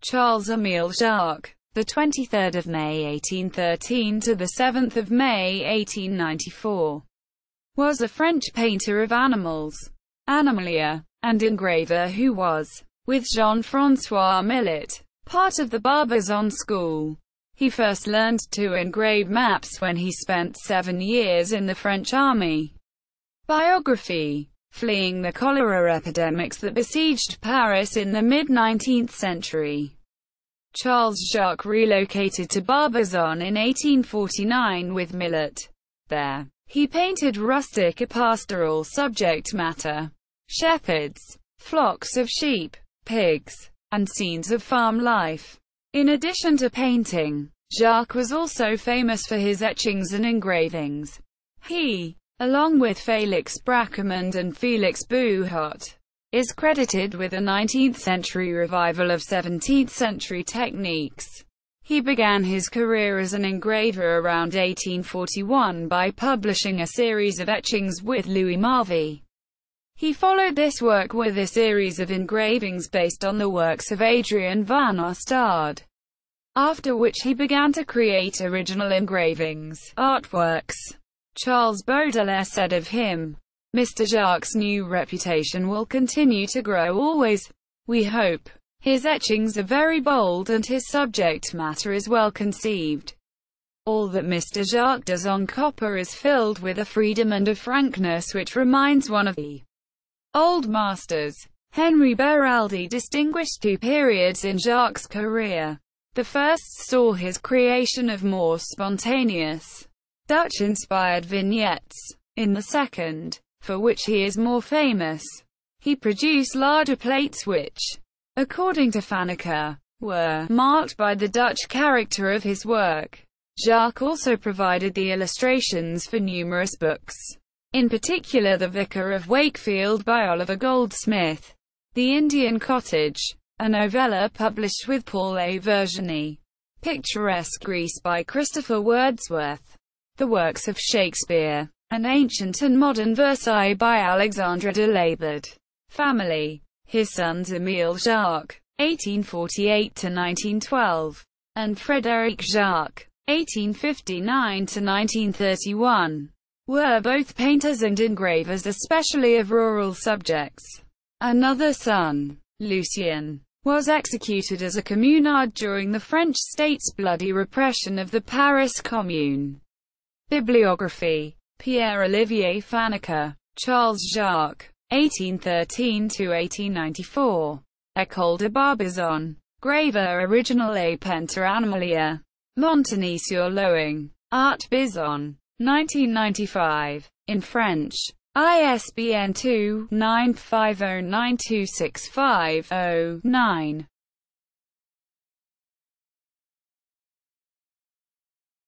Charles-Emile Jacque, the 23rd of May 1813 to the 7th of May 1894, was a French painter of animals, animalier, and engraver who was, with Jean-François Millet, part of the Barbizon School. He first learned to engrave maps when he spent 7 years in the French army. Biography. Fleeing the cholera epidemics that besieged Paris in the mid-19th century, Charles Jacque relocated to Barbizon in 1849 with Millet. There, he painted rustic pastoral subject matter, shepherds, flocks of sheep, pigs, and scenes of farm life. In addition to painting, Jacque was also famous for his etchings and engravings. He, along with Félix Bracquemond and Félix Bouhot, is credited with a 19th-century revival of 17th-century techniques. He began his career as an engraver around 1841 by publishing a series of etchings with Louis Marvy. He followed this work with a series of engravings based on the works of Adrien van Ostade, after which he began to create original engravings, artworks. Charles Baudelaire said of him, "Mr. Jacque's new reputation will continue to grow always, we hope. His etchings are very bold and his subject matter is well conceived. All that Mr. Jacque does on copper is filled with a freedom and a frankness which reminds one of the old masters." Henri Beraldi distinguished 2 periods in Jacque's career. The first saw his creation of more spontaneous, Dutch-inspired vignettes. In the second, for which he is more famous, he produced larger plates which, according to Faneker, were marked by the Dutch character of his work. Jacque also provided the illustrations for numerous books, in particular The Vicar of Wakefield by Oliver Goldsmith, The Indian Cottage, a novella published with Paul A. Vergeny, Picturesque Greece by Christopher Wordsworth, the works of Shakespeare, and Ancient and Modern Versailles by Alexandre de Laborde. Family. His sons Émile Jacque, 1848–1912, and Frédéric Jacque, 1859–1931, were both painters and engravers, especially of rural subjects. Another son, Lucien, was executed as a communard during the French state's bloody repression of the Paris Commune. Bibliography. Pierre-Olivier Faneker, Charles Jacque, 1813–1894. École de Barbizon. Graver original A Peintre animalier. Montigny-sur-Loing. Art Bizon. 1995. In French. ISBN 2-9509265-0-9.